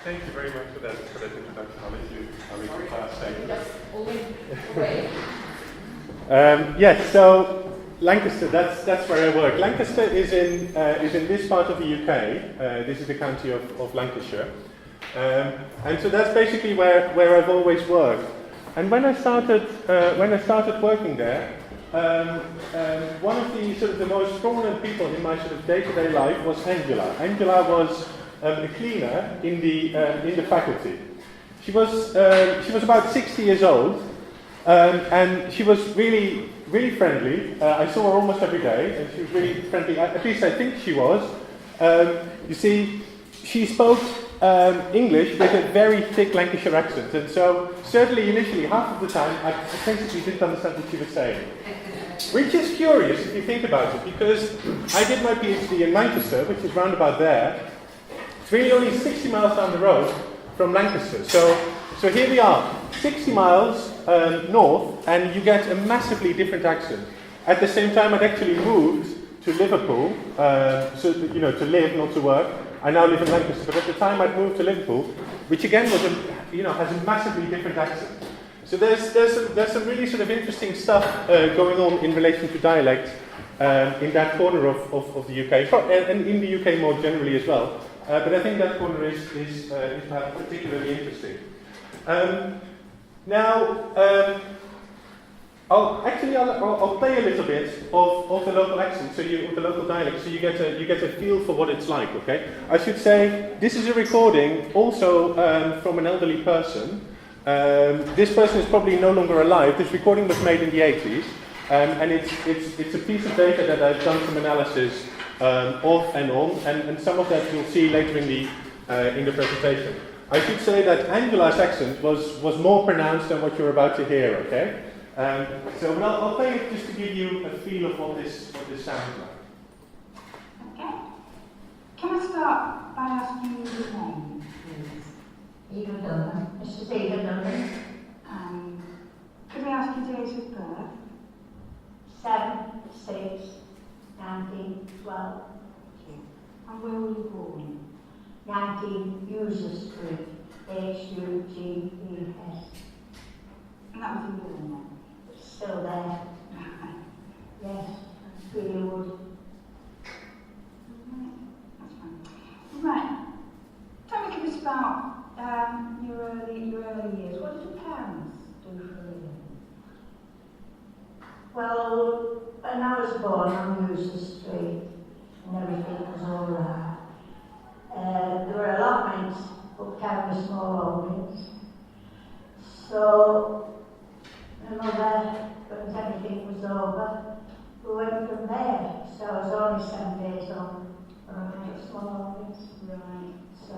Thank you very much for that introduction. I'll let you pass. Yes, so Lancaster, that's where I work. Lancaster is in this part of the UK. This is the county of Lancashire. And so that's basically where I've always worked. And when I started working there, one of the sort of the most prominent people in my sort of day-to-day life was Angela. Angela was a cleaner in the faculty. She was about 60 years old, and she was really friendly. I saw her almost every day, and she was really friendly. At least I think she was. You see, she spoke English with a very thick Lancashire accent, and so certainly initially half of the time I basically didn't understand what she was saying. Which is curious if you think about it, because I did my PhD in Manchester, which is round about there. It's really only 60 miles down the road from Lancaster. So here we are, 60 miles north, and you get a massively different accent. At the same time, I'd actually moved to Liverpool, to live, not to work. I now live in Lancaster, but at the time I'd moved to Liverpool, which again was has a massively different accent. So there's some really sort of interesting stuff going on in relation to dialect in that corner of the UK, and in the UK more generally as well. But I think that corner is particularly interesting. I'll play a little bit of the local accent, of the local dialect, so you get a feel for what it's like. Okay, I should say this is a recording also from an elderly person. This person is probably no longer alive. This recording was made in the 80s, and it's a piece of data that I've done some analysis of and on, and some of that you'll see later in the presentation. I should say that Angela's accent was more pronounced than what you're about to hear. Okay. So I'll play it just to give you a feel of what this sounds like. Okay. Can I start by asking you your name, please? Eva Dunham. Mrs. Eva Dunham. Could I ask your days of birth? 7/6/1912. And where were you born? 19 User Street, H-U-G-E-S. And that was in Willem. Still there. Yes, Greenwood. That's fine. Right. Tell me a bit about your early years. What did your parents do for a living? Well, when I was born on User Street and everything was all right, there were allotments up kind of small holdings. So my mother, when everything was over, we went from there. So I was only 7 days old when I small holdings. Right. So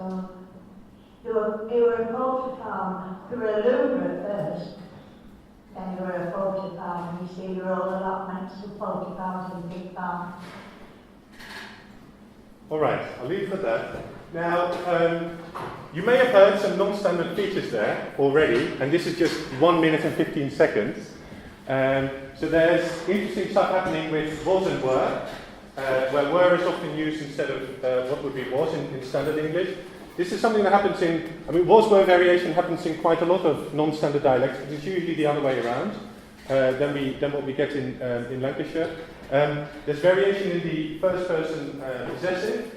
they were a poultry farm. They were a loomer at first. Then they were a poultry farm. You see, there were all allotments of poultry farms and pig farms. All right, I'll leave it at that. Now, you may have heard some non-standard features there already, and this is just 1 minute and 15 seconds. So there's interesting stuff happening with was and were, where were is often used instead of what would be was in standard English. This is something that happens was-were variation happens in quite a lot of non-standard dialects, but it's usually the other way around than what we get in Lancashire. There's variation in the first person possessive.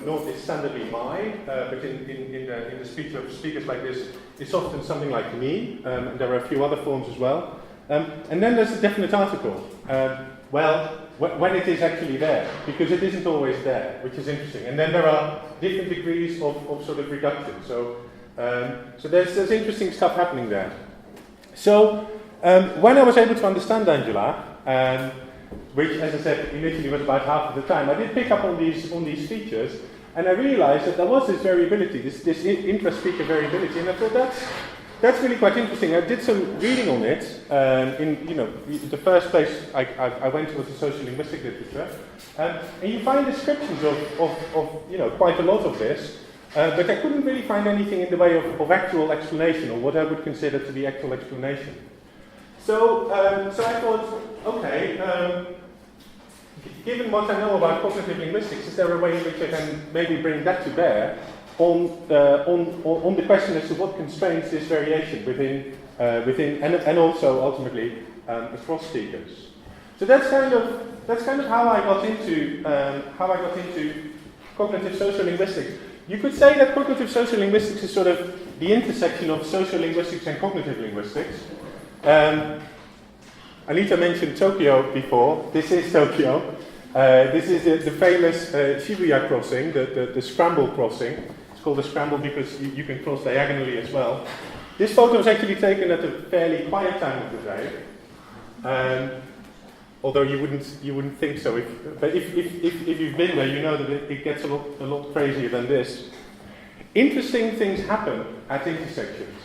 Not is standardly my, but in the speech of speakers like this, it's often something like me, and there are a few other forms as well. And then there's a definite article. When it is actually there, because it isn't always there, which is interesting. And then there are different degrees of sort of reduction. So there's interesting stuff happening there. So when I was able to understand Angela, which, as I said, initially was about half of the time, I did pick up on these features, and I realized that there was this variability, this intra-speaker variability, and I thought that's really quite interesting. I did some reading on it. The first place I went to was the sociolinguistic literature, and you find descriptions of quite a lot of this, but I couldn't really find anything in the way of actual explanation, or what I would consider to be actual explanation. So I thought, okay, given what I know about cognitive linguistics, is there a way in which I can maybe bring that to bear on the question as to what constrains this variation within and also ultimately across speakers. So that's kind of how I got into cognitive sociolinguistics. You could say that cognitive sociolinguistics is sort of the intersection of sociolinguistics and cognitive linguistics. Anita mentioned Tokyo before. This is Tokyo. This is the famous Shibuya crossing, the scramble crossing. It's called a scramble because you can cross diagonally as well. This photo was actually taken at a fairly quiet time of the day. Although you wouldn't think so. But if you've been there, you know that it gets a lot crazier than this. Interesting things happen at intersections.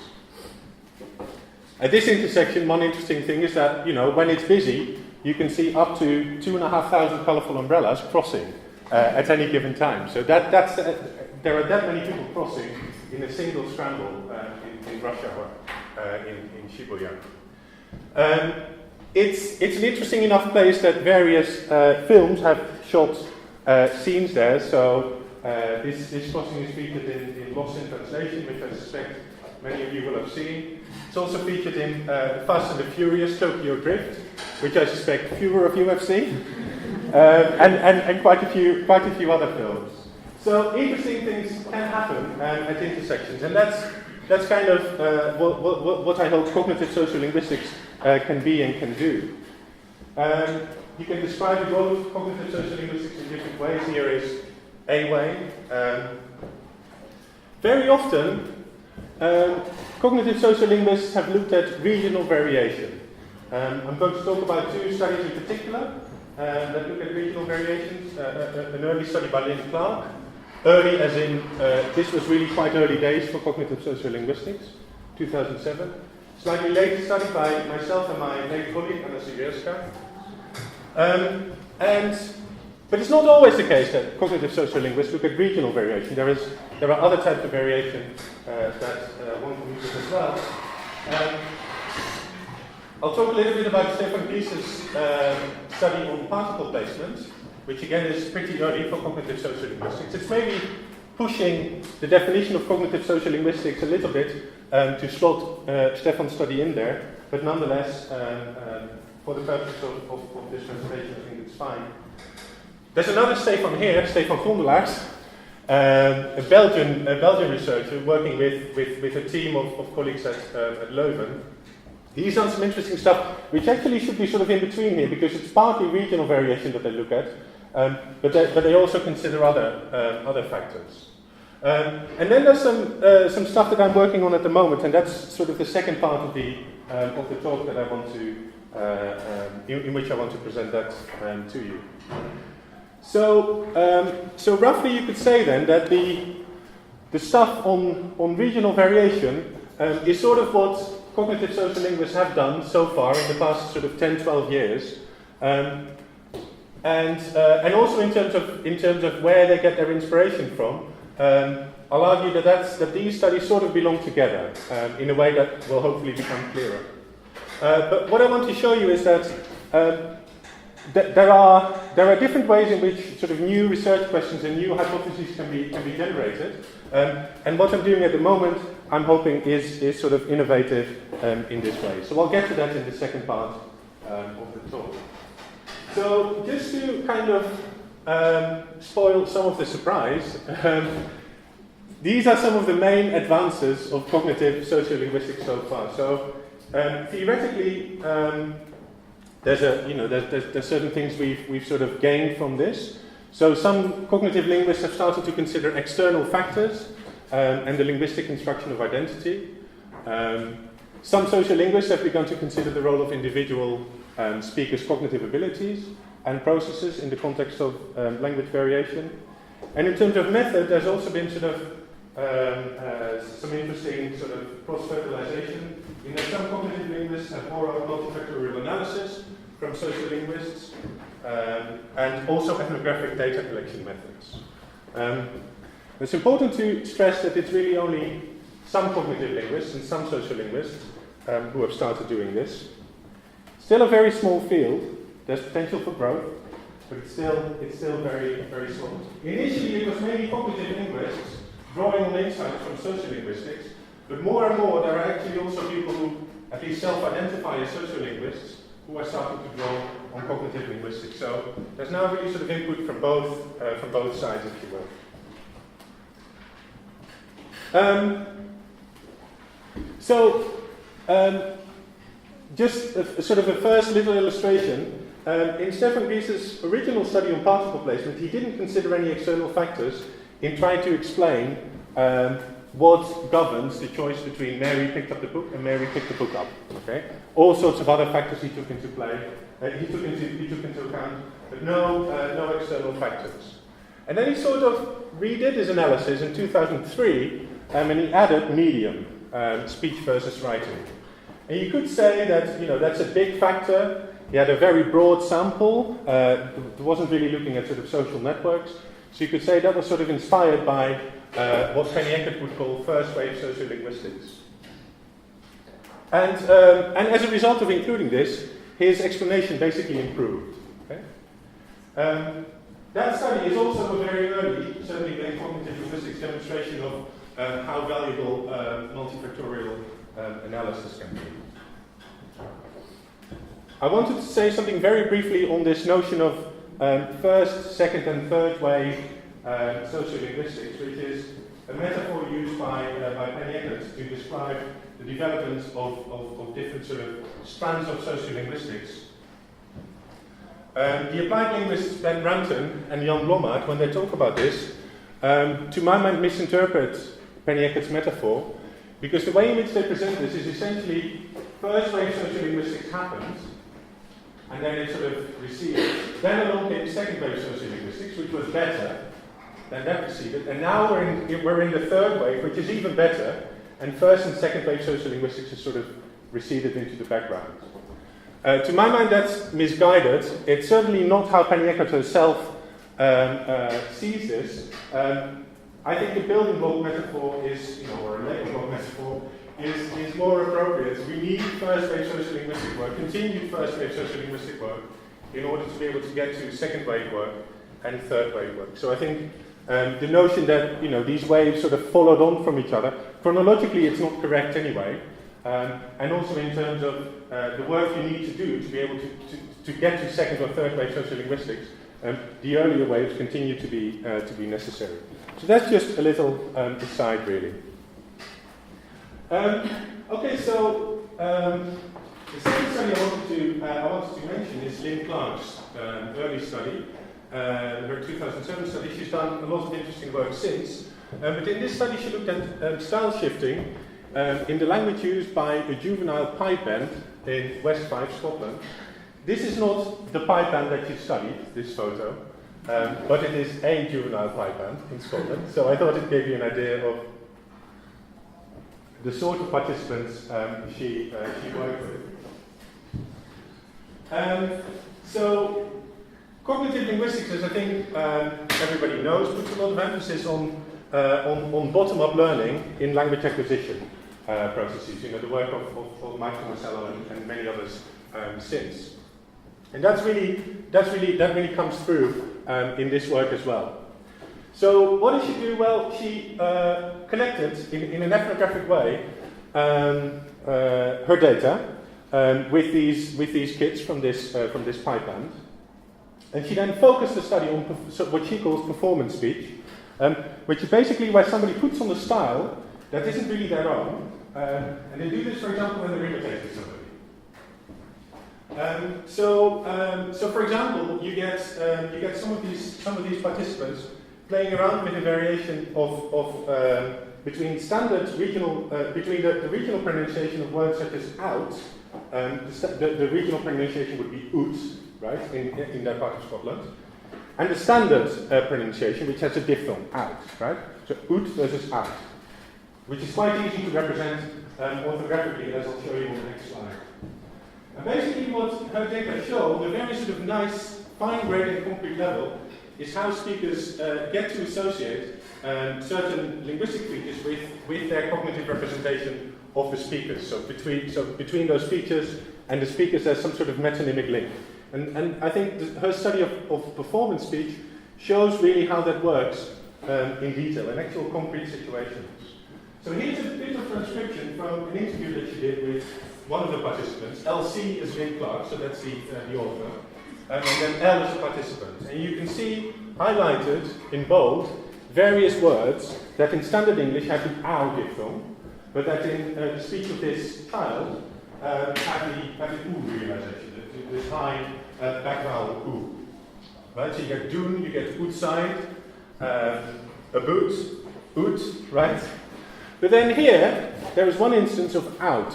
At this intersection, one interesting thing is that, when it's busy, you can see up to 2,500 colourful umbrellas crossing at any given time. So there are that many people crossing in a single scramble in rush hour in Shibuya. It's an interesting enough place that various films have shot scenes there. So this crossing is featured in Lost in Translation, which I suspect many of you will have seen. It's also featured in Fast and the Furious Tokyo Drift, which I suspect fewer of you have seen, and quite a few other films. So interesting things can happen at intersections, and that's kind of what I hope cognitive sociolinguistics can be and can do. You can describe the role of cognitive sociolinguistics in different ways. Here is a way. Very often, cognitive sociolinguists have looked at regional variation. I'm going to talk about two studies in particular that look at regional variations. An early study by Lynn Clark. Early as in, this was really quite early days for cognitive sociolinguistics, 2007. Slightly later study by myself and my late colleague, Hollmann and Siewierska. But it's not always the case that cognitive sociolinguists look at regional variation. There are other types of variation that one can use as well. I'll talk a little bit about Stefan Gries's study on particle placement, which again is pretty early for cognitive sociolinguistics. It's maybe pushing the definition of cognitive sociolinguistics a little bit to slot Stefan's study in there, but nonetheless, for the purpose of this presentation, I think it's fine. There's another Stefan here, Stefan Grondelaers, a Belgian researcher working with a team of colleagues at Leuven. He's done some interesting stuff, which actually should be sort of in between here, because it's partly regional variation that they look at, but they also consider other factors. And then there's some stuff that I'm working on at the moment, and that's sort of the second part of the talk that I want to, in which I want to present that to you. So roughly you could say then that the stuff on regional variation is sort of what cognitive sociolinguists have done so far in the past sort of 10, 12 years, and also in terms of where they get their inspiration from. I'll argue that these studies sort of belong together in a way that will hopefully become clearer. But what I want to show you is that there are different ways in which sort of new research questions and new hypotheses can be generated. And what I'm doing at the moment, I'm hoping, is sort of innovative in this way. So I'll get to that in the second part of the talk. So just to kind of spoil some of the surprise, these are some of the main advances of cognitive sociolinguistics so far. So theoretically, there's certain things we've sort of gained from this. So some cognitive linguists have started to consider external factors and the linguistic construction of identity. Some sociolinguists have begun to consider the role of individual speakers' cognitive abilities and processes in the context of language variation. And in terms of method, there's also been sort of some interesting sort of cross-fertilization in that some cognitive linguists have borrowed multifactorial analysis from sociolinguists and also ethnographic data collection methods. It's important to stress that it's really only some cognitive linguists and some sociolinguists who have started doing this. Still a very small field. There's potential for growth, but it's still very, very small. Initially, it was mainly cognitive linguists drawing on insights from sociolinguistics, but more and more there are actually also people who at least self-identify as sociolinguists who are starting to draw on cognitive linguistics. So there's now really sort of input from both sides, if you will. Just a sort of a first little illustration. In Stefan Gries's original study on particle placement, he didn't consider any external factors in trying to explain what governs the choice between Mary picked up the book and Mary picked the book up. Okay, all sorts of other factors he took into play. He took into account, but no external factors. And then he sort of redid his analysis in 2003, and he added medium, speech versus writing. And you could say that that's a big factor. He had a very broad sample. Wasn't really looking at sort of social networks. So you could say that was sort of inspired by what Penny Eckert would call first-wave sociolinguistics. And as a result of including this, his explanation basically improved. Okay? That study is also a very early, certainly in cognitive linguistics, demonstration of how valuable multifactorial analysis can be. I wanted to say something very briefly on this notion of first, second, and third wave sociolinguistics, which is a metaphor used by Penny Eckert to describe the development of different sort of strands of sociolinguistics. The applied linguists Ben Ranton and Jan Lommard, when they talk about this, to my mind misinterpret Penny Eckert's metaphor, because the way in which they present this is essentially first wave sociolinguistics happens, and then it sort of recedes. Then along came second wave sociolinguistics, which was better than that preceded, and now we're in the third wave, which is even better, and first and second wave sociolinguistics has sort of receded into the background. To my mind, that's misguided. It's certainly not how Penny Eckert herself sees this. I think the building block metaphor is, or a label block metaphor, is more appropriate. We need first wave sociolinguistic work, continued first wave sociolinguistic work, in order to be able to get to second wave work and third wave work. So I think the notion that these waves sort of followed on from each other, chronologically it's not correct anyway, and also in terms of the work you need to do to be able to get to second or third wave sociolinguistics, the earlier waves continue to be necessary. So that's just a little aside, really. Okay, so the second study I wanted to mention is Lynn Clark's early study, her 2007 study. She's done a lot of interesting work since, but in this study she looked at style shifting in the language used by a juvenile pipe band in West Fife, Scotland. This is not the pipe band that you studied, this photo, but it is a juvenile pipe band in Scotland. So I thought it gave you an idea of the sort of participants she worked with. So cognitive linguistics, as I think everybody knows, puts a lot of emphasis on bottom-up learning in language acquisition processes. The work of Mike Tomasello and many others since. And that really comes through in this work as well. So what did she do? Well, she collected in an ethnographic way her data with these kids from this pipe band, and she then focused the study on what she calls performance speech, which is basically where somebody puts on a style that isn't really their own, and they do this, for example, when they're imitating somebody. So for example, you get some of these participants playing around with a variation of between standard regional between the regional pronunciation of words such as out. The regional pronunciation would be oot, right, in that part of Scotland, and the standard pronunciation, which has a diphthong, out, right. So oot versus out, which is quite easy to represent orthographically, as I'll show you on the next slide. And basically what her data show, on a very sort of nice, fine-grained and concrete level, is how speakers get to associate certain linguistic features with their cognitive representation of the speakers. So between those features and the speakers, there's some sort of metonymic link. And I think her study of performance speech shows really how that works in detail, in actual concrete situations. So here's a bit of transcription from an interview that she did with one of the participants. LC is Lynn Clark, so that's the author. And then L is the participant. And you can see highlighted in bold various words that in standard English have the ow diphthong, but that in the speech of this child have the oo realization, this high back vowel oo. Right? So you get doen, you get outside, a boot, oot, right? But then here, there is one instance of out.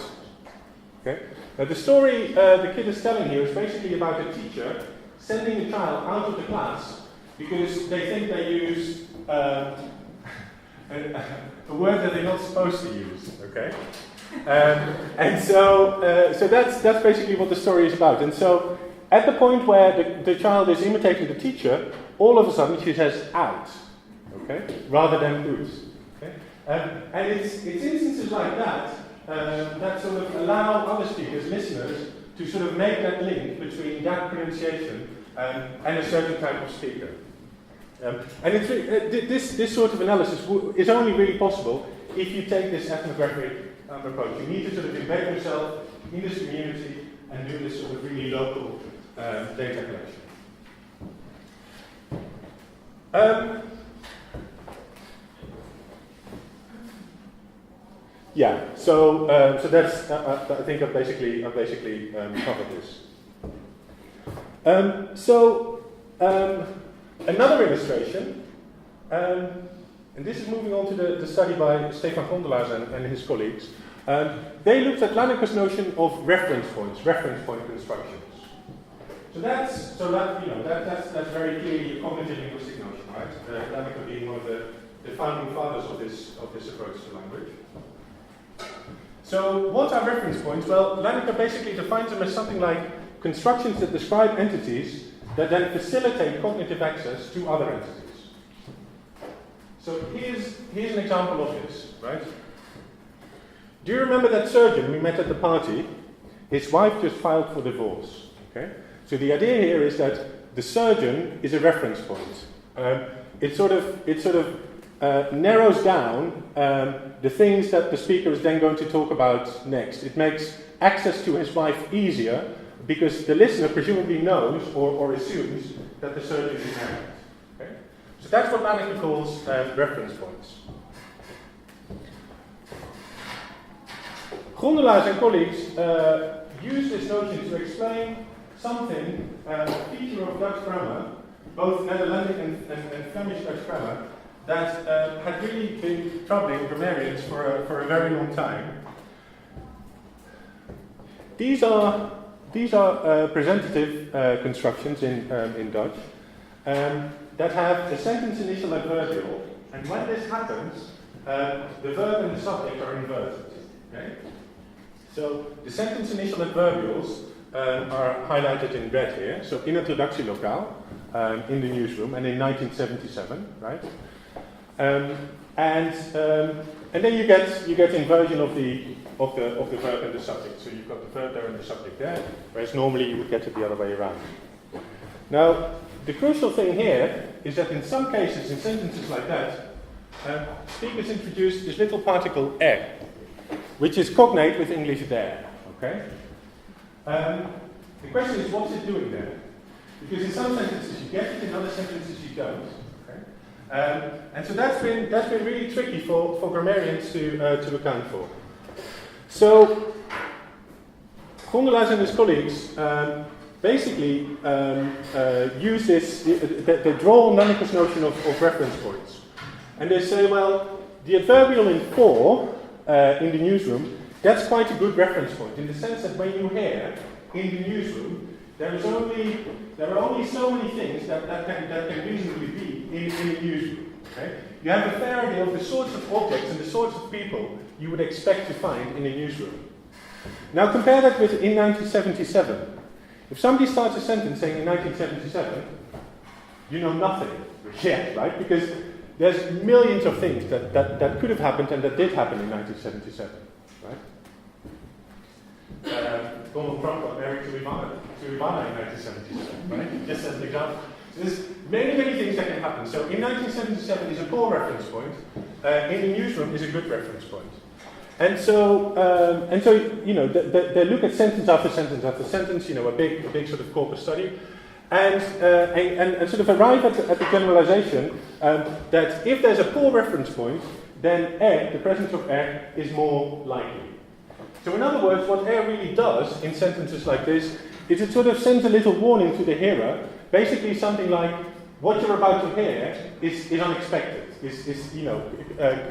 Okay? Now the story the kid is telling here is basically about a teacher sending a child out of the class because they think they use a word that they're not supposed to use. Okay? And so that's basically what the story is about. And so at the point where the child is imitating the teacher, all of a sudden she says out, okay, rather than oot. Okay? And it's instances like that that sort of allow other speakers, listeners, to sort of make that link between that pronunciation and a certain type of speaker. And it's this sort of analysis is only really possible if you take this ethnographic approach. You need to sort of embed yourself in this community and do this sort of really local data collection. Yeah, so that's I think I've basically covered this. Another illustration, and this is moving on to the study by Stefan Grondelaers and his colleagues. They looked at Lancaster's notion of reference points, reference point constructions. So that's very clearly a cognitive linguistic notion, right? Lancaster being one of the founding fathers of this approach to language. So what are reference points? Well, Lancaster basically defines them as something like constructions that describe entities that then facilitate cognitive access to other entities. So here's an example of this, right? Do you remember that surgeon we met at the party? His wife just filed for divorce. Okay? So the idea here is that the surgeon is a reference point. It sort of narrows down the things that the speaker is then going to talk about next. It makes access to his wife easier because the listener presumably knows or assumes that the surgeon is married. Okay? So that's what Lancaster calls reference points. Grondelaers and colleagues use this notion to explain something, a feature of Dutch grammar, both Netherlandic and Flemish Dutch grammar, that had really been troubling grammarians for a very long time. These are presentative constructions in Dutch that have a sentence initial adverbial, and when this happens, the verb and the subject are inverted. Okay? So the sentence initial adverbials are highlighted in red here. So in introductielokaal, in the newsroom, and in 1977, right? And then you get inversion of the verb and the subject. So you've got the verb there and the subject there, whereas normally you would get it the other way around. Now, the crucial thing here is that in some cases, in sentences like that, speakers introduce this little particle which is cognate with English there. Okay. The question is, what's it doing there? Because in some sentences you get it, in other sentences you don't. And so that's been really tricky for grammarians to account for. So Grondelaers and his colleagues basically use this. They draw Lancaster's notion of reference points, and they say, well, the adverbial in for in the newsroom, that's quite a good reference point in the sense that when you hear in the newsroom, there are only so many things that can reasonably be in a newsroom. Okay? You have a fair idea of the sorts of objects and the sorts of people you would expect to find in a newsroom. Now compare that with in 1977. If somebody starts a sentence saying in 1977, you know nothing yet, right? Because there's millions of things that could have happened and that did happen in 1977, right? Donald Trump got married to Ivana in 1977, right? Just as an example. So there's many, many things that can happen. So in 1977 is a poor reference point. In the newsroom is a good reference point. And so you know, they look at sentence after sentence after sentence, you know, a big sort of corpus study, and sort of arrive at the generalization that if there's a poor reference point, then the presence of is more likely. So in other words, what really does in sentences like this is it sort of sends a little warning to the hearer, basically something like, what you're about to hear is unexpected, is you know,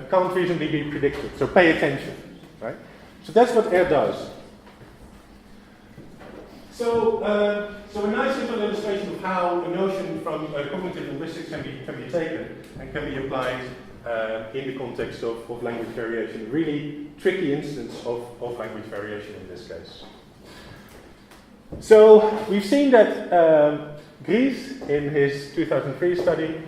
can't reasonably be predicted, so pay attention, right? So that's what does. So a nice little illustration of how a notion from cognitive linguistics can be taken and can be applied in the context of language variation. A really tricky instance of language variation in this case. So we've seen that Gries, in his 2003 study,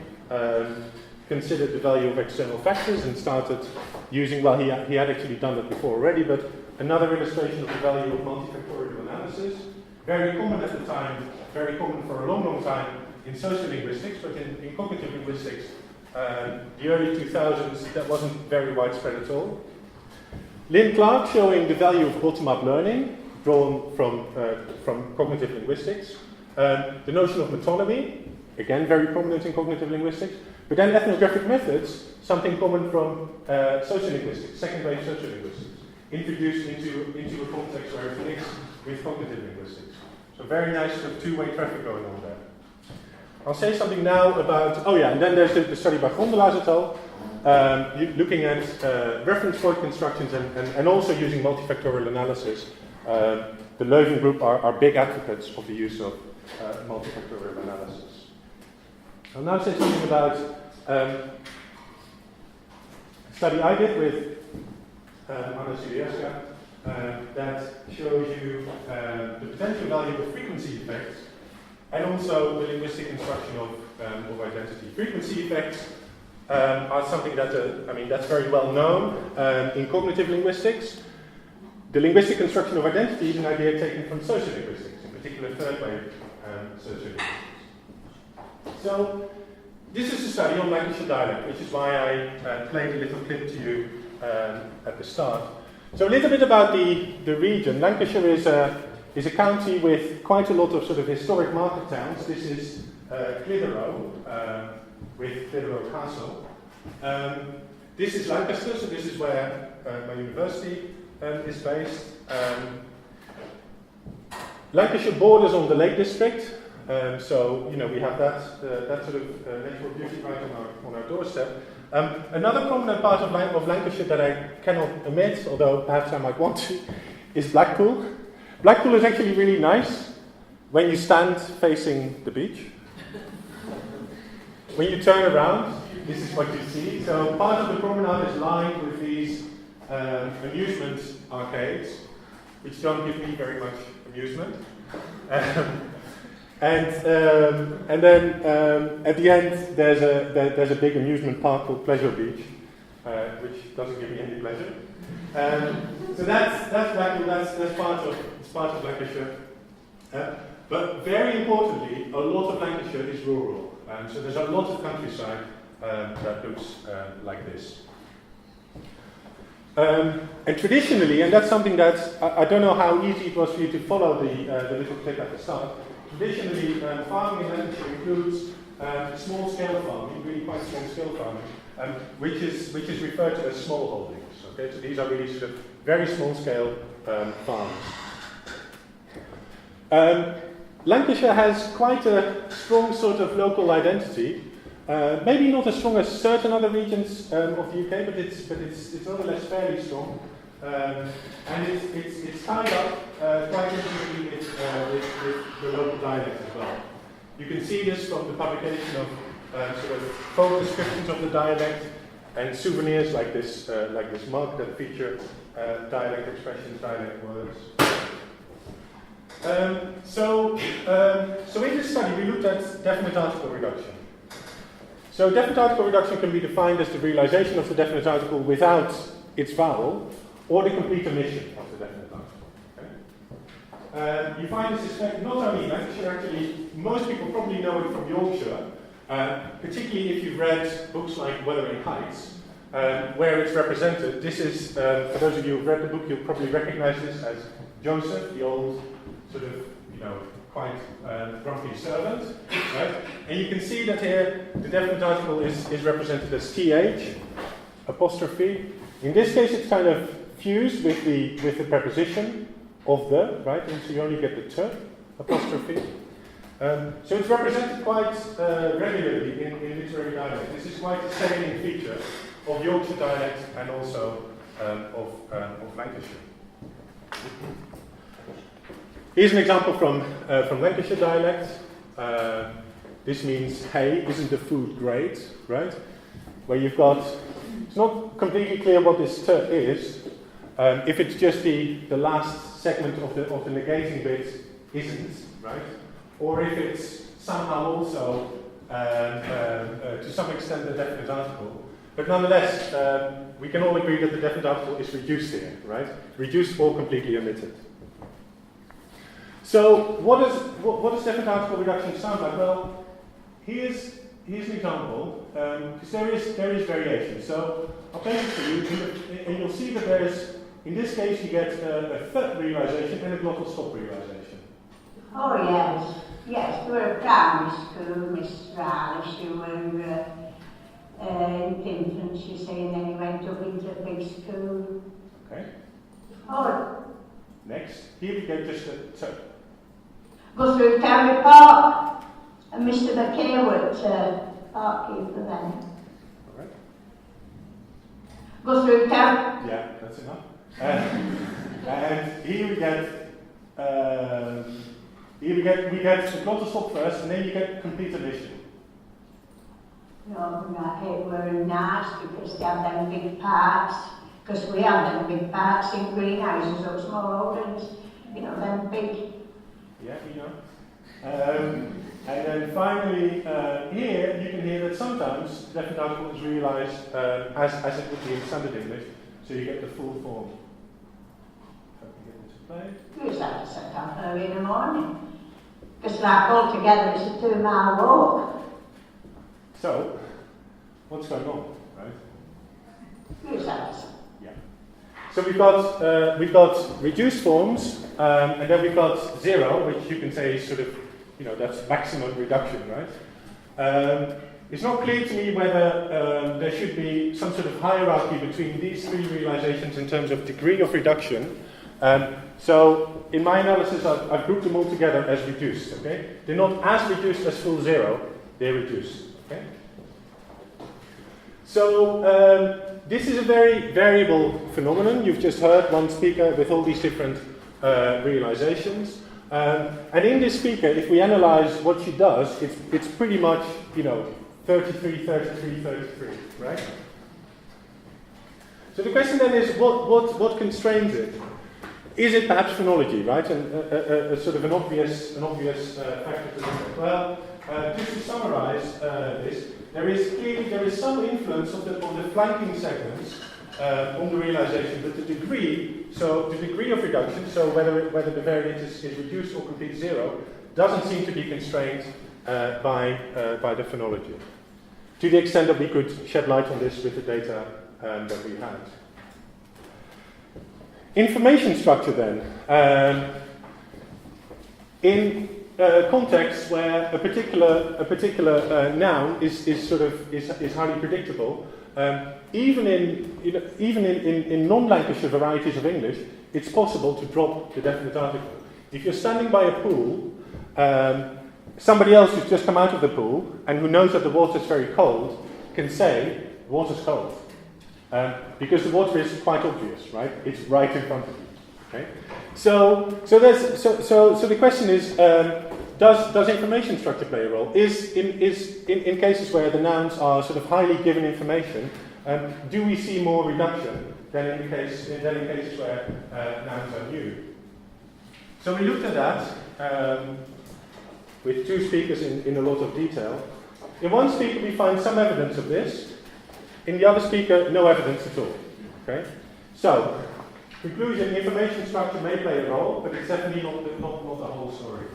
considered the value of external factors and started using, well, he had actually done that before already, but another illustration of the value of multifactorial analysis. Very common at the time, very common for a long, long time in sociolinguistics, but in cognitive linguistics, the early 2000s, that wasn't very widespread at all. Lynn Clark showing the value of bottom-up learning, drawn from cognitive linguistics. The notion of metonymy, again very prominent in cognitive linguistics. But then ethnographic methods, something common from sociolinguistics, second-wave sociolinguistics, introduced into a context where it links with cognitive linguistics. So very nice sort of two-way traffic going on there. I'll say something now about, oh yeah, and then there's the study by Grondelaers et al., looking at reference point constructions and also using multifactorial analysis. The Leuven group are big advocates of the use of multifactorial analysis. I'll now say something about a study I did with Hollmann and Siewierska that shows you the potential value of frequency effects and also the linguistic construction of identity. Frequency effects are something that, that's very well known in cognitive linguistics. The linguistic construction of identity is an idea taken from sociolinguistics, in particular third-wave sociolinguistics. So, this is a study on Lancashire dialect, which is why I played a little clip to you at the start. So a little bit about the region. Lancashire is a county with quite a lot of sort of historic market towns. This is Clitheroe, with Clitheroe Castle. This is Lancaster, so this is where my university is based. Lancashire borders on the Lake District, so you know we have that sort of natural beauty right on our doorstep. Another prominent part of Lancashire that I cannot omit, although perhaps I might want to, is Blackpool. Blackpool is actually really nice when you stand facing the beach. When you turn around, this is what you see. So part of the promenade is lined with these amusement arcades, which don't give me very much amusement. And then at the end there's a big amusement park called Pleasure Beach, which doesn't give me any pleasure. So that's Blackpool. That's part of Lancashire. But very importantly, a lot of Lancashire is rural. So there's a lot of countryside that looks like this. And traditionally, and that's something that I don't know how easy it was for you to follow the little clip at the start. Traditionally, farming in Lancashire includes small-scale farming, really quite small-scale farming, which is referred to as small holdings. Okay, so these are really sort of very small-scale farms. Lancashire has quite a strong sort of local identity. Maybe not as strong as certain other regions of the UK, but it's nonetheless fairly strong. And it's tied up quite intimately with the local dialect as well. You can see this from the publication of sort of folk descriptions of the dialect and souvenirs like this mug that feature dialect expressions, dialect words. So in this study we looked at definite article reduction. So definite article reduction can be defined as the realization of the definite article without its vowel, or the complete omission of the definite article. Okay? you find this especially not only in Lancashire, actually, most people probably know it from Yorkshire, particularly if you've read books like Wuthering Heights, where it's represented. This is, for those of you who've read the book, you'll probably recognize this as Joseph, the old sort of, quite grumpy servant, right? And you can see that here the definite article is represented as th, apostrophe. In this case, it's kind of fused with the preposition of the, right? And so you only get the t, apostrophe. So it's represented quite regularly in literary dialect. This is quite a salient feature of Yorkshire dialect and also of Lancashire. Here's an example from Lancashire dialect. This means, hey, isn't the food great, right? Where you've got, it's not completely clear what this t is. If it's just the last segment of the negating bit isn't, right? Or if it's somehow also, to some extent, a definite article. But nonetheless, we can all agree that the definite article is reduced here, right? Reduced or completely omitted. So, what does definite article reduction sound like? Well, here's an example, because there is variation. So, I'll paint it for you, and you'll see that there's, in this case, you get a th realization and a glottal stop realization. Oh yes, yes. We were at primary school, Miss Riley. She were infants, you see, and then he went up into a big school. Okay. Oh. Next, here we get just a t. Go through Townley Park, and Mr. McKay was parkkeeper then. All right. Go through town. Yeah, that's enough. And here we get the glottal stop first, and then you get complete omission. No, it were nice because they had them big parks. Because we had them big parks in greenhouses up small roads, them big. Yeah, And then finally, here you can hear that sometimes the definite article is realized as it would be in standard English, so you get the full form. Hope you get into play. We used to have to set up early in the morning. Because like altogether it's a 2-mile walk. So, what's going on, right? We used to have to. Yeah. So we've got reduced forms, and then we've got 0, which you can say is sort of, that's maximum reduction, right? It's not clear to me whether there should be some sort of hierarchy between these three realizations in terms of degree of reduction. So in my analysis, I've grouped them all together as reduced. Okay, they're not as reduced as full 0; they're reduced. Okay. So this is a very variable phenomenon. You've just heard one speaker with all these different realizations. And in this speaker, if we analyze what she does, it's pretty much, 33, 33, 33, right? So the question then is, what constrains it? Is it perhaps phonology, right? And a sort of an obvious factor to look at. Well, just to summarize this, there is some influence of the flanking segments on the realization that the degree of reduction, so whether the variance is reduced or complete 0, doesn't seem to be constrained by the phonology. To the extent that we could shed light on this with the data that we had. Information structure then. In contexts where a particular noun is highly predictable, even in non-Lancashire varieties of English, it's possible to drop the definite article. If you're standing by a pool, somebody else who's just come out of the pool and who knows that the water's very cold can say, water's cold. Because the water is quite obvious, right? It's right in front of you. Okay? So the question is, does information structure play a role? Is in cases where the nouns are sort of highly given information, do we see more reduction than in cases where nouns are new? So we looked at that with two speakers in a lot of detail. In one speaker we find some evidence of this. In the other speaker, no evidence at all. Okay? So, Conclusion, information structure may play a role, but it's definitely not the whole story.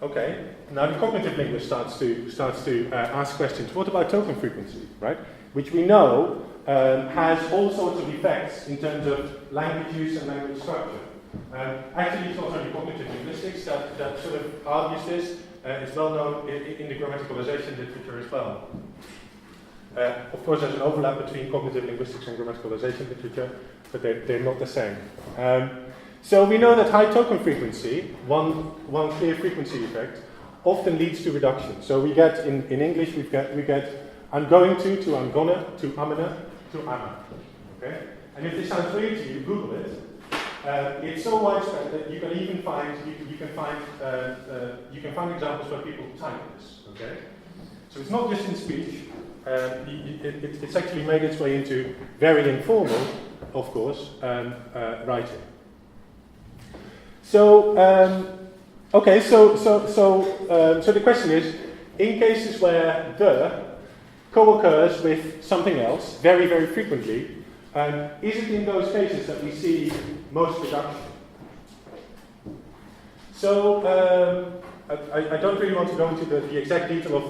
Okay, now the cognitive linguist starts to ask questions. What about token frequency, right? Which we know has all sorts of effects in terms of language use and language structure. Actually, it's not only cognitive linguistics that sort of argues this. It's well known in the grammaticalization literature as well. Of course, there's an overlap between cognitive linguistics and grammaticalization literature, but they're not the same. So we know that high token frequency, one clear frequency effect, often leads to reduction. So we get in English we get I'm going to I'm gonna, to I'm gonna, to I'm. Okay? And if this sounds weird to you, Google it. It's so widespread that you can even find examples where people type this. Okay? So it's not just in speech. It's actually made its way into very informal, of course, writing. So so the question is, in cases where the co-occurs with something else very, very frequently, is it in those cases that we see most reduction? So I don't really want to go into the exact detail of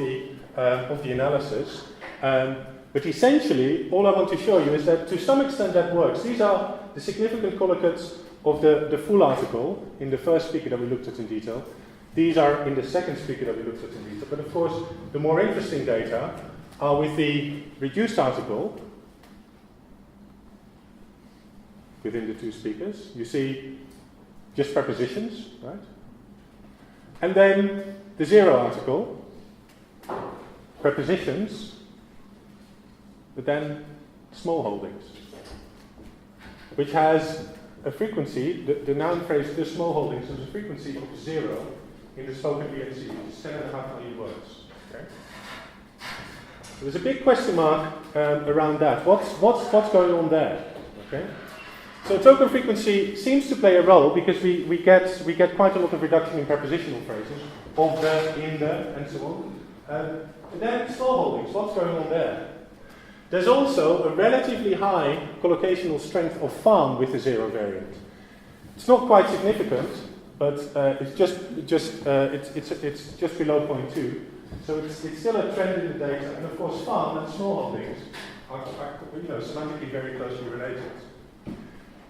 the analysis, but essentially all I want to show you is that to some extent that works. These are the significant collocates of the full article in the first speaker that we looked at in detail. These are in the second speaker that we looked at in detail. But of course, the more interesting data are with the reduced article within the two speakers. You see just prepositions, right? And then the zero article, prepositions, but then small holdings, which has a frequency, the noun phrase, the small holdings, has a frequency of 0 in the spoken BNC, which is 10.5 million words. Okay? So there's a big question mark around that. What's going on there? Okay? So token frequency seems to play a role because we get quite a lot of reduction in prepositional phrases, of the, in the, and so on. And then small holdings, what's going on there? There's also a relatively high collocational strength of farm with the zero variant. It's not quite significant, but it's just below 0.2. So it's still a trend in the data. And of course, farm and small holdings are semantically very closely related.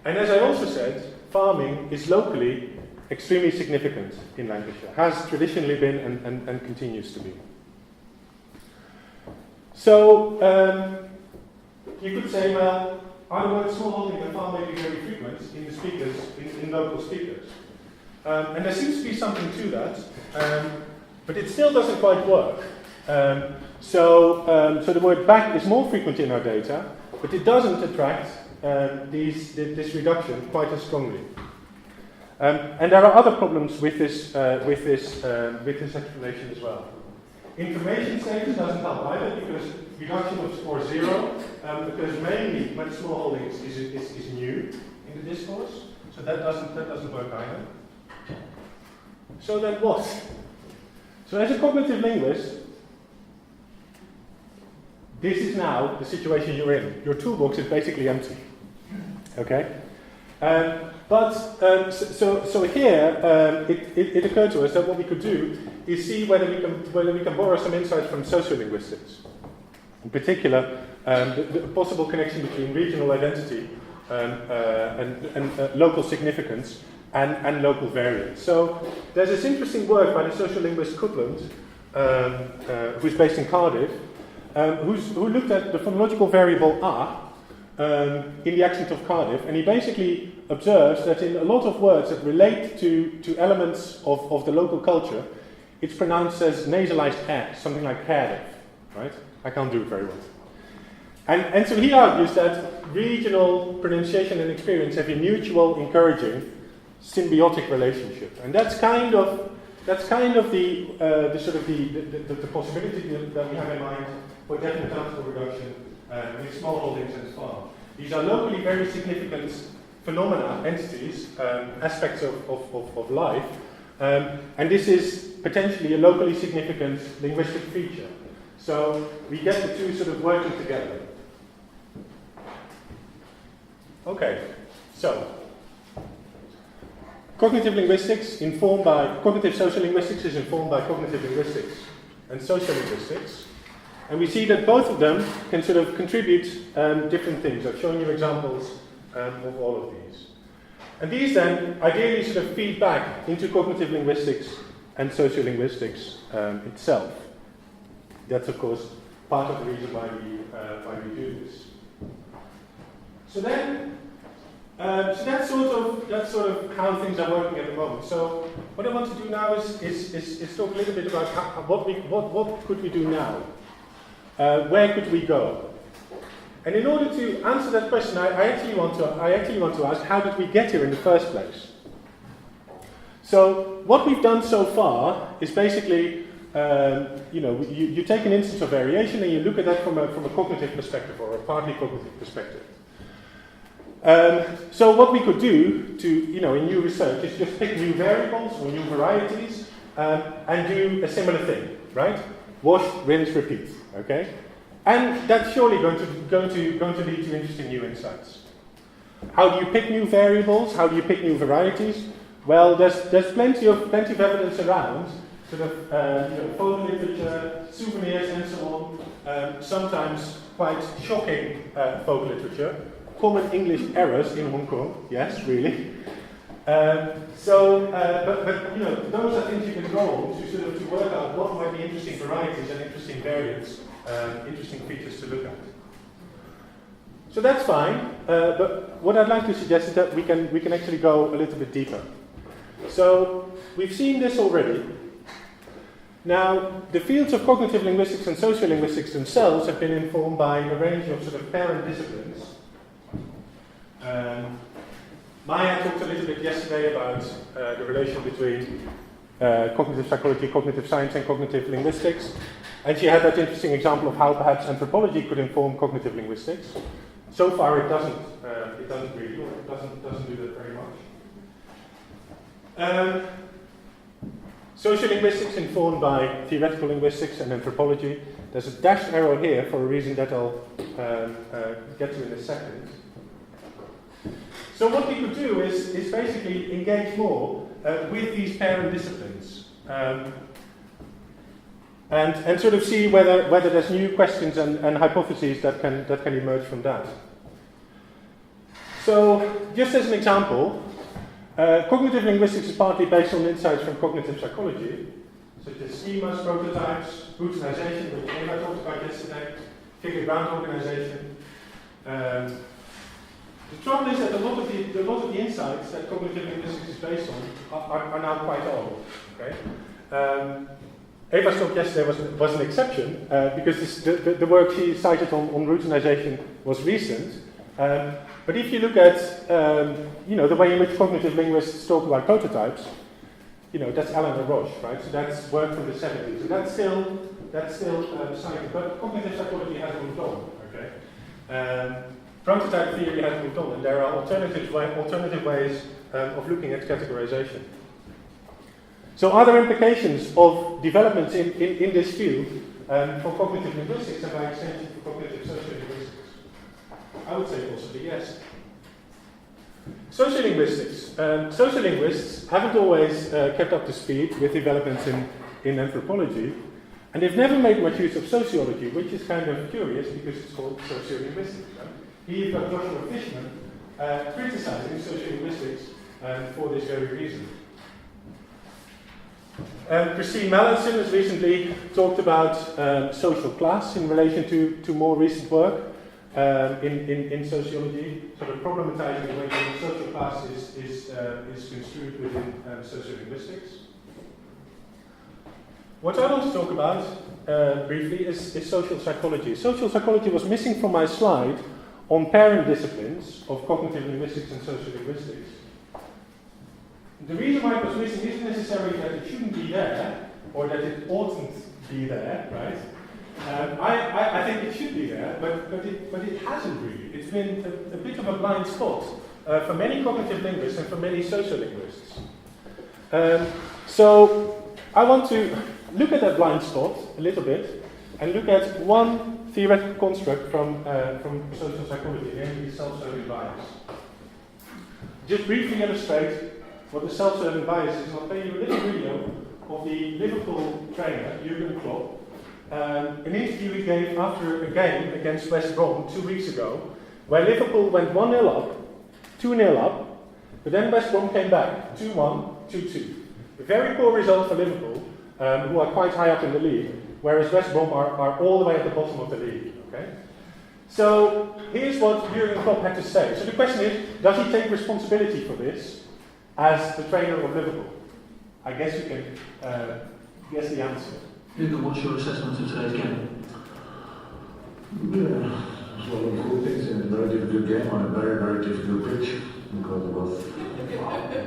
And as I also said, farming is locally extremely significant in Lancashire, has traditionally been and continues to be. So you could say, well, are the words small holding and farm may be very frequent in the speakers, in local speakers. And there seems to be something to that, but it still doesn't quite work. So the word back is more frequent in our data, but it doesn't attract this reduction quite as strongly. And there are other problems with this explanation as well. Information status doesn't help either because reduction of score 0, because mainly when small holdings is new in the discourse, so that doesn't work either. So then what? So as a cognitive linguist, this is now the situation you're in. Your toolbox is basically empty. Okay? So here it occurred to us that what we could do is see whether we can borrow some insights from sociolinguistics. In particular, the possible connection between regional identity and local significance and local variance. So there's this interesting work by the sociolinguist Coupland, who's based in Cardiff, who looked at the phonological variable a in the accent of Cardiff, and he basically observes that in a lot of words that relate to elements of the local culture, it's pronounced as nasalized e, something like Cardiff, right? I can't do it very well. And so he argues that regional pronunciation and experience have a mutual, encouraging, symbiotic relationship, and that's kind of the sort of the possibility that we have in mind for definite article reduction with small holdings and farm. These are locally very significant phenomena, entities, aspects of life, and this is potentially a locally significant linguistic feature. So we get the two sort of working together. Okay, so cognitive sociolinguistics is informed by cognitive linguistics and sociolinguistics. And we see that both of them can sort of contribute different things. I've shown you examples of all of these. And these then ideally sort of feed back into cognitive linguistics and sociolinguistics itself. That's of course part of the reason why we do this. So then, so that's sort of how things are working at the moment. So what I want to do now is talk a little bit about what could we do now. Where could we go? And in order to answer that question, I actually want to ask, how did we get here in the first place? So what we've done so far is basically, you take an instance of variation and you look at that from a cognitive perspective or a partly cognitive perspective. So what we could do in new research is just pick new variables or new varieties and do a similar thing, right? Wash, rinse, repeat. Okay, and that's surely going to lead to interesting new insights. How do you pick new variables? How do you pick new varieties? Well, there's plenty of evidence around, sort of folk literature, souvenirs, and so on. Sometimes quite shocking folk literature. Common English errors in Hong Kong. Yes, really. But those are things you can go on to work out what might be interesting varieties and interesting variants, interesting features to look at. So that's fine. But what I'd like to suggest is that we can actually go a little bit deeper. So we've seen this already. Now, the fields of cognitive linguistics and sociolinguistics themselves have been informed by a range of sort of parent disciplines. Maya talked a little bit yesterday about the relation between cognitive psychology, cognitive science, and cognitive linguistics. And she had that interesting example of how perhaps anthropology could inform cognitive linguistics. So far it doesn't really, or it doesn't do that very much. Sociolinguistics informed by theoretical linguistics and anthropology. There's a dashed arrow here for a reason that I'll get to in a second. So what we could do is basically engage more with these parent disciplines and sort of see whether there's new questions and hypotheses that can emerge from that. So just as an example, cognitive linguistics is partly based on insights from cognitive psychology, such as schemas, prototypes, routinization, which Eva talked about yesterday, figure ground organization. The trouble is that a lot of the insights that cognitive linguistics is based on are now quite old. Okay? Eva's talk yesterday was an exception because the work she cited on routinization was recent. But if you look at the way in which cognitive linguists talk about prototypes, that's Eleanor Roche, right? So that's work from the 70s, and that's still cited. But cognitive psychology has moved on. Okay. Prototype theory has moved on, and there are alternative ways of looking at categorization. So are there implications of developments in this field for cognitive linguistics and by extension for cognitive sociolinguistics? I would say possibly yes. Sociolinguistics. Sociolinguists haven't always kept up to speed with developments in anthropology, and they've never made much use of sociology, which is kind of curious because it's called sociolinguistics. Right? Here you've got Joshua Fishman criticizing sociolinguistics for this very reason. Christine Mallinson has recently talked about social class in relation to more recent work in sociology, sort of problematizing the way that social class is construed within sociolinguistics. What I want to talk about briefly is social psychology. Social psychology was missing from my slide on parent disciplines of cognitive linguistics and sociolinguistics. The reason why it was missing isn't necessarily that it shouldn't be there, or that it oughtn't be there, right? I think it should be there, but it hasn't really. It's been a bit of a blind spot for many cognitive linguists and for many sociolinguists. So I want to look at that blind spot a little bit and look at one theoretical construct from social psychology, namely self-serving bias. Just briefly illustrate what the self-serving bias is. I'll play you a little video of the Liverpool trainer, Jurgen Klopp, an interview he gave after a game against West Brom 2 weeks ago, where Liverpool went 1-0 up, 2-0 up, but then West Brom came back, 2-1, 2-2. A very poor result for Liverpool, who are quite high up in the league, whereas West Brom are all the way at the bottom of the league. Okay? So here's what Jurgen Klopp had to say. So the question is, does he take responsibility for this as the trainer of Liverpool? I guess you can guess the answer. Jurgen, what's your assessment of today's game? Yeah, it's one of the cool things in a very difficult game on a very, very difficult pitch, because it was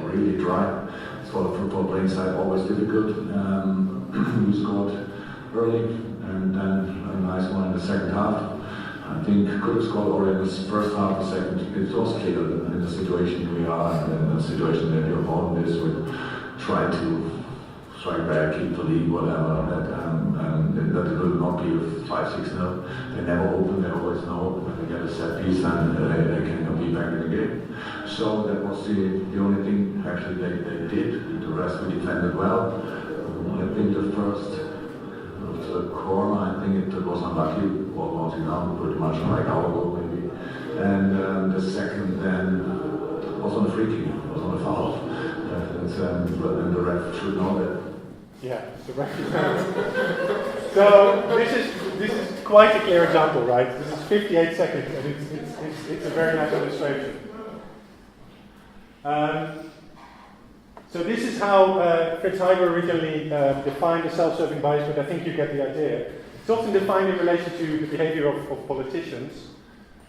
really dry. It's for the football playing side always difficult. We scored early and then a nice one in the second half. I think could have scored already in the first half, the second. It was clear in the situation we are and in the situation that your opponent is, we try to strike back, keep the lead, whatever, that it will not be a 5-6-0. They never open, they always know when they get a set piece and they cannot be back in the game. So that was the only thing actually they did. The rest we defended well. I think the first corner, I think it was unlucky, ball bouncing down, pretty much like our goal maybe. And the second then was on a free kick, was on a foul. And the ref should know that. Yeah, the ref should know. So this is quite a clear example, right? This is 58 seconds, and it's a very nice illustration. So this is how Fritz Heiber originally defined the self-serving bias, but I think you get the idea. It's often defined in relation to the behavior of politicians,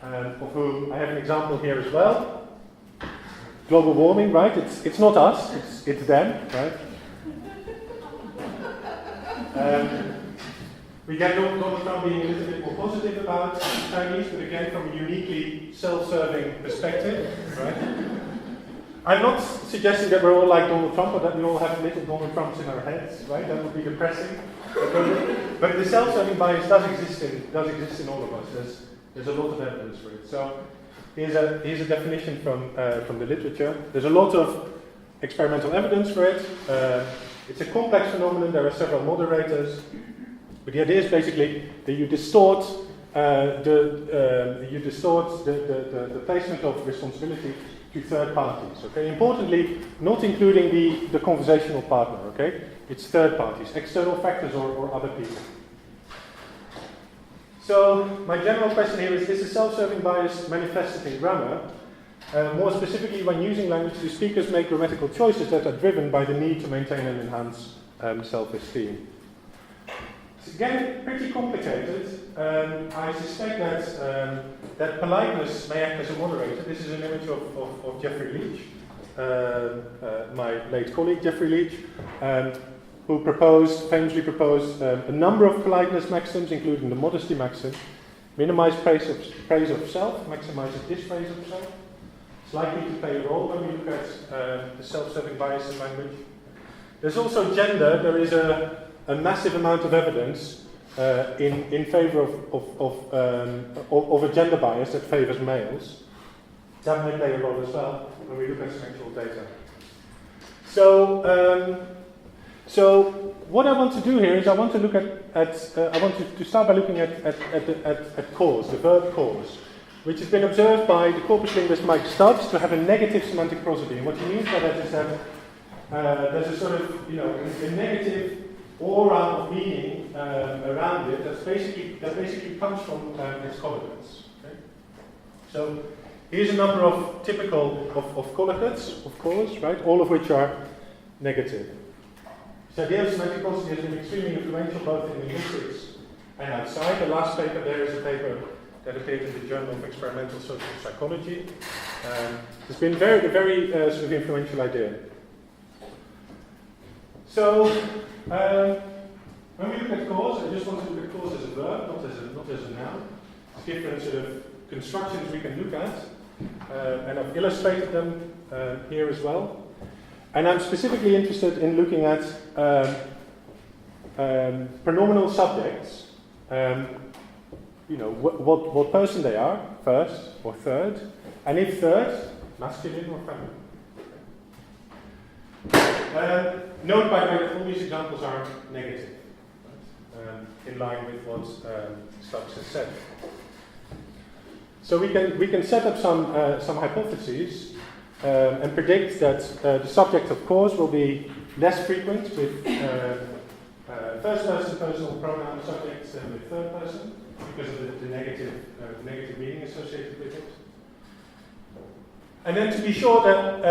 of whom I have an example here as well. Global warming, right? It's not us, it's them, right? We get Donald Trump being a little bit more positive about Chinese, but again from a uniquely self-serving perspective, right? I'm not suggesting that we're all like Donald Trump, or that we all have little Donald Trumps in our heads, right? That would be depressing. But the self-serving bias does exist in all of us. There's a lot of evidence for it. So here's a definition from the literature. There's a lot of experimental evidence for it. It's a complex phenomenon. There are several moderators, but the idea is basically that you distort the placement of responsibility to third parties. Okay, importantly, not including the conversational partner. Okay, it's third parties, external factors or other people. So my general question here is the self-serving bias manifested in grammar? More specifically, when using language, do speakers make grammatical choices that are driven by the need to maintain and enhance self-esteem? It's again pretty complicated. I suspect that politeness may act as a moderator. This is an image of Jeffrey Leach, my late colleague Jeffrey Leach, who famously proposed a number of politeness maxims, including the modesty maxim. Minimize praise of self, maximizes dispraise of self. It's likely to play a role when we look at the self-serving bias in language. There's also gender. There is a massive amount of evidence in favor of a gender bias that favors males. That may play a role as well when we look at sexual data. So what I want to do here is I want to look I want to start by looking at cause, the verb cause, which has been observed by the corpus linguist Mike Stubbs to have a negative semantic prosody. And what he means by that is that there's a sort of, a negative aura of meaning around it that basically comes from its collocates. Okay? So here's a number of typical of collocates, of course, right? All of which are negative. The idea of semantic prosody has been extremely influential both in linguistics and outside. The last paper there is a paper that appeared in the Journal of Experimental Social Psychology. It's been very sort of influential idea. So, when we look at cause, I just want to look at cause as a verb, not as a noun. There's different sort of constructions we can look at, and I've illustrated them here as well. And I'm specifically interested in looking at pronominal subjects what person they are, first or third, and if third, masculine or feminine. Note, by the way, that all these examples are negative, right? In line with what Stubbs has said. So we can set up some hypotheses and predict that the subject of cause will be less frequent with first person personal pronoun subjects than with third person because of the negative meaning associated with it. And then to be sure that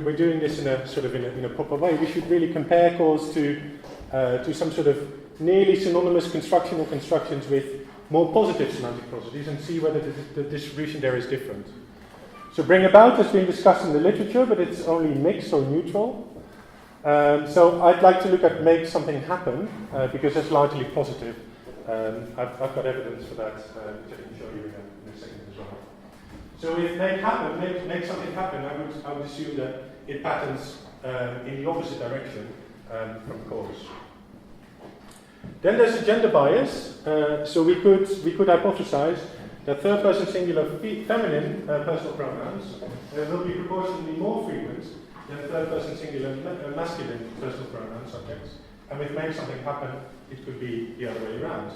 we're doing this in a sort of in a proper way, we should really compare cause to some sort of nearly synonymous construction or constructions with more positive semantic prosodies and see whether the distribution there is different. So bring about has been discussed in the literature, but it's only mixed or neutral. So I'd like to look at make something happen because that's largely positive. I've got evidence for that, which I can show you in a second as well. So if make something happen, I would assume that it patterns in the opposite direction from cause. Then there's a gender bias. So we could hypothesize that third person singular feminine personal pronouns will be proportionally more frequent than third person singular masculine personal pronoun subjects. And with make something happen, it could be the other way around.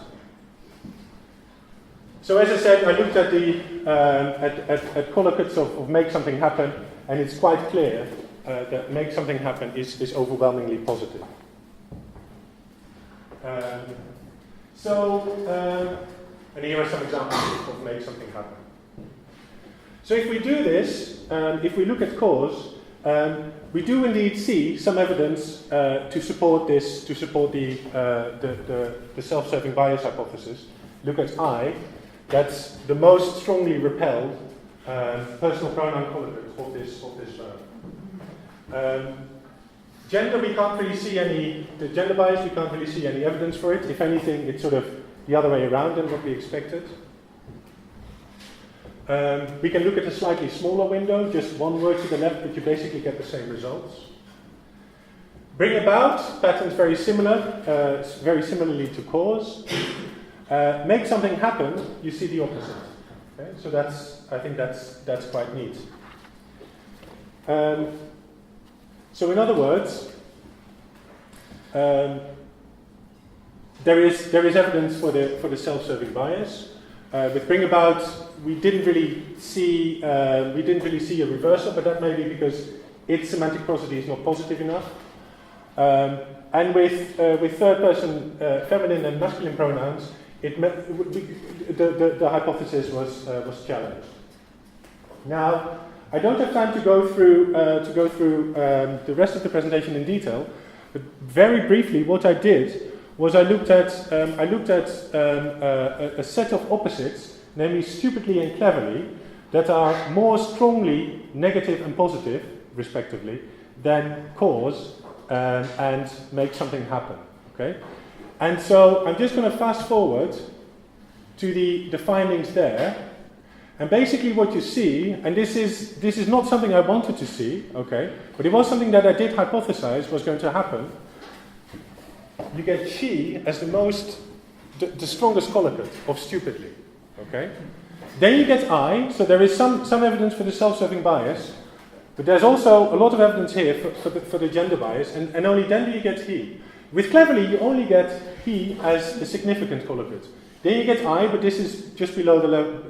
So as I said, I looked at the at collocates of make something happen, and it's quite clear that make something happen is overwhelmingly positive. And here are some examples of make something happen. So if we do this, if we look at cause, we do indeed see some evidence to support this, to support the self-serving bias hypothesis. Look at I. That's the most strongly repelled personal pronoun collocate of this verb. Gender, we can't really see the gender bias, we can't really see any evidence for it. If anything, it's sort of the other way around than what we expected. We can look at a slightly smaller window, just one word to the left, but you basically get the same results. Bring about, patterns very similar, very similarly to cause. Make something happen, you see the opposite. Okay? So I think that's quite neat. So in other words, there is evidence for the self-serving bias. With bring about, we didn't really see a reversal, but that may be because its semantic prosody is not positive enough. And with third person feminine and masculine pronouns, the hypothesis was challenged. Now, I don't have time to go through the rest of the presentation in detail, but very briefly, what I did was I looked at a set of opposites, namely stupidly and cleverly, that are more strongly negative and positive, respectively, than cause and make something happen. Okay, and so I'm just going to fast forward to the findings there. And basically what you see, and this is not something I wanted to see, okay, but it was something that I did hypothesize was going to happen. You get she as the strongest collocate of stupidly, okay? Then you get I, so there is some evidence for the self-serving bias, but there's also a lot of evidence here for the gender bias, and only then do you get he. With cleverly, you only get he as a significant collocate. Then you get I, but this is just below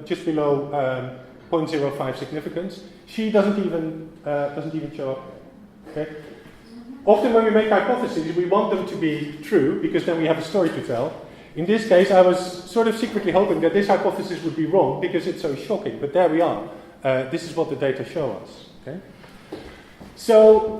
0.05 significance. She doesn't even show up. Okay. Often when we make hypotheses, we want them to be true because then we have a story to tell. In this case, I was sort of secretly hoping that this hypothesis would be wrong because it's so shocking. But there we are. This is what the data show us. Okay. So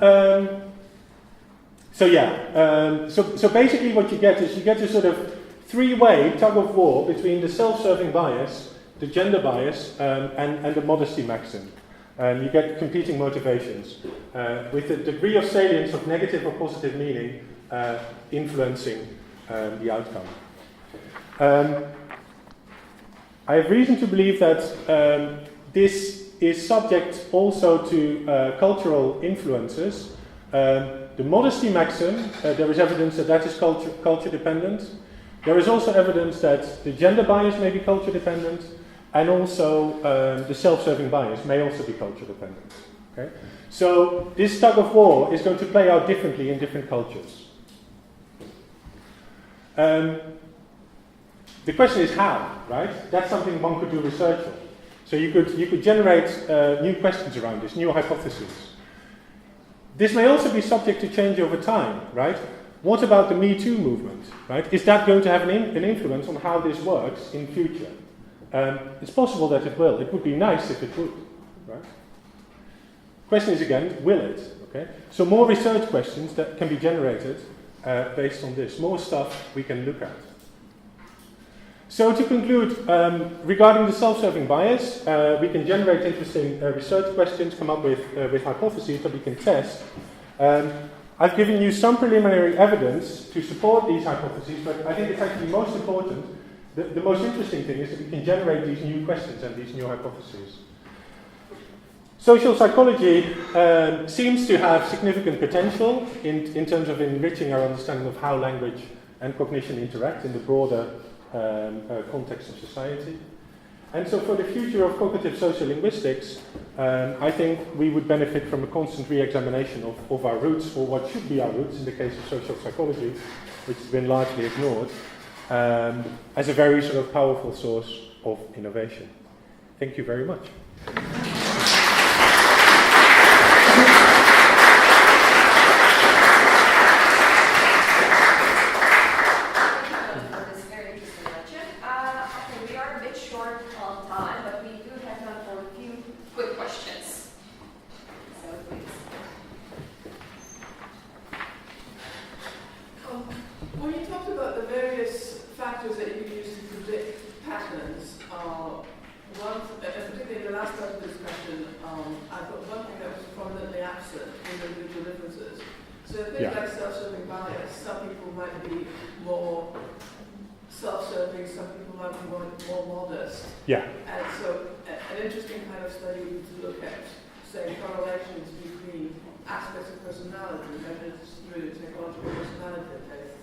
basically, what you get is a sort of three-way tug of war between the self-serving bias, the gender bias, and the modesty maxim. You get competing motivations, with the degree of salience of negative or positive meaning influencing the outcome. I have reason to believe that this is subject also to cultural influences. The modesty maxim, there is evidence that is culture dependent. There is also evidence that the gender bias may be culture dependent, and also the self-serving bias may also be culture dependent. Okay? So this tug of war is going to play out differently in different cultures. The question is how, right? That's something one could do research on. So you could generate new questions around this, new hypotheses. This may also be subject to change over time, right? What about the Me Too movement, right? Is that going to have an influence on how this works in future? It's possible that it will. It would be nice if it would, right? Question is again, will it? Okay. So more research questions that can be generated based on this. More stuff we can look at. So to conclude, regarding the self-serving bias, we can generate interesting research questions, come up with hypotheses that we can test. I've given you some preliminary evidence to support these hypotheses, but I think it's actually most important. The most interesting thing is that we can generate these new questions and these new hypotheses. Social psychology seems to have significant potential in terms of enriching our understanding of how language and cognition interact in the broader context of society. And so for the future of cognitive sociolinguistics, I think we would benefit from a constant re-examination of our roots, or what should be our roots in the case of social psychology, which has been largely ignored, as a very sort of powerful source of innovation. Thank you very much. Yeah. And so an interesting kind of study would be to look at, say, correlations between aspects of personality, measured through technological personality tests,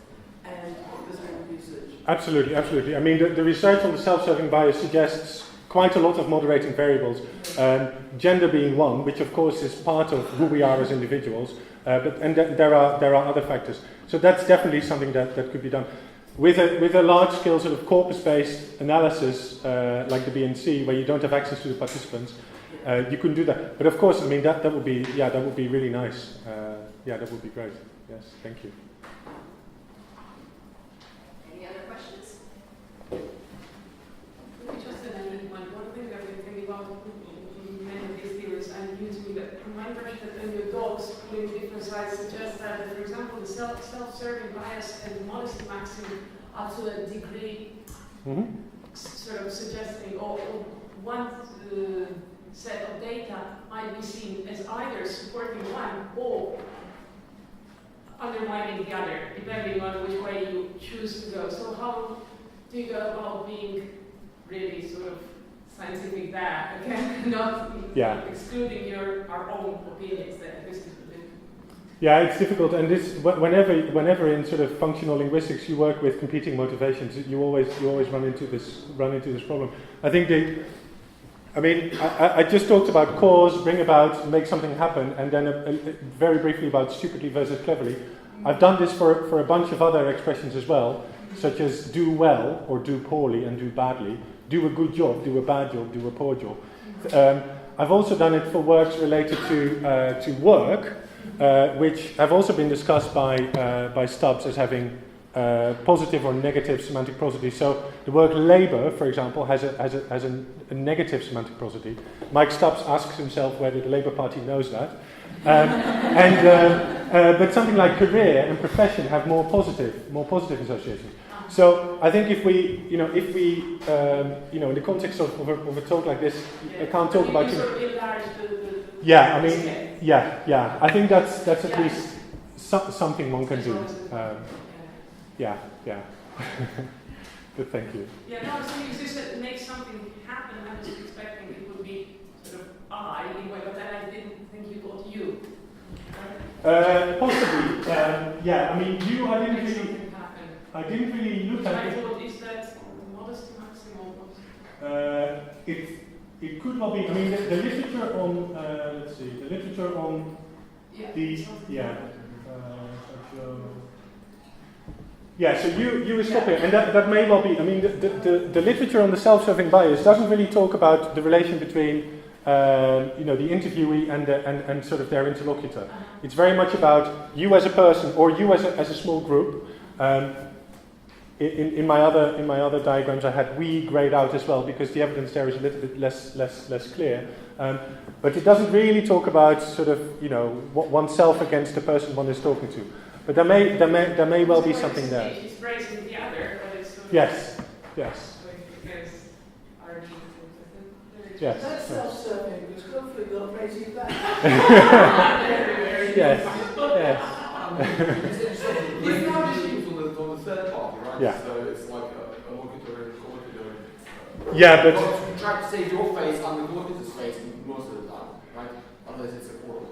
and listening usage. Absolutely, absolutely. I mean, the research on the self-serving bias suggests quite a lot of moderating variables, gender being one, which of course is part of who we are as individuals, there are other factors. So that's definitely something that could be done. With a large-scale sort of corpus-based analysis, like the BNC, where you don't have access to the participants, you couldn't do that. But of course, I mean that would be really nice. That would be great. Yes, thank you. Any other questions? Just one thing that we think about many of these theories and using that. My impression that when your dogs put in different sides suggests that, for example, the self-serving bias and the modesty maxim are to a degree sort of suggesting or one set of data might be seen as either supporting one or undermining the other, depending on which way you choose to go. So how do you go about being really sort of scientific there, again, not excluding our own opinions there? This is a bit. Yeah, it's difficult, and this whenever in sort of functional linguistics you work with competing motivations, you always run into this problem. I think I just talked about cause, bring about, make something happen, and then very briefly about stupidly versus cleverly. I've done this for a bunch of other expressions as well, such as do well or do poorly and do badly. Do a good job, do a bad job, do a poor job. I've also done it for works related to work, which have also been discussed by Stubbs as having positive or negative semantic prosody. So the word labour, for example, has a negative semantic prosody. Mike Stubbs asks himself whether the Labour Party knows that. But something like career and profession have more positive associations. So I think if we in the context of a talk like this, I can't talk about. I think that's at least something one can do. But thank you. Yeah, no, so you said make something happen. I was expecting it would be sort of I anyway, but then I didn't think you got you. Possibly. I mean, you. I didn't really. I didn't really look at it. Twofold, is that modesty maximal? It could well be. I mean, the literature on let's see, the literature on the so you will stop here, and that may well be. I mean, the literature on the self-serving bias doesn't really talk about the relation between the interviewee and sort of their interlocutor. It's very much about you as a person or you as a small group. In my other diagrams, I had we grayed out as well because the evidence there is a little bit less clear. But it doesn't really talk about sort of oneself against the person one is talking to. But there may well be something there. It's raising the other, but it's Yes. Yes. That's self-serving, because hopefully they'll praise you back. Yes. It's now machines on the third party, right? Yeah. So it's like a locutor and a collocator. Yeah, but You try to save your face and the collocator's face most of the time, right? Unless it's a quarrel.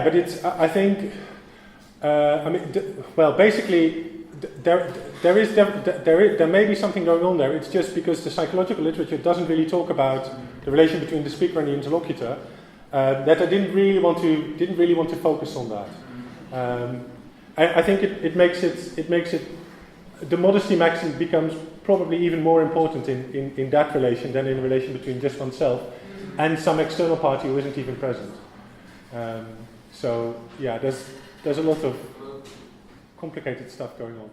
but it's. I think. Basically, there may be something going on there. It's just because the psychological literature doesn't really talk about the relation between the speaker and the interlocutor. That I didn't really want to focus on that. I think it makes it the modesty maxim becomes probably even more important in that relation than in the relation between just oneself and some external party who isn't even present. There's a lot of complicated stuff going on.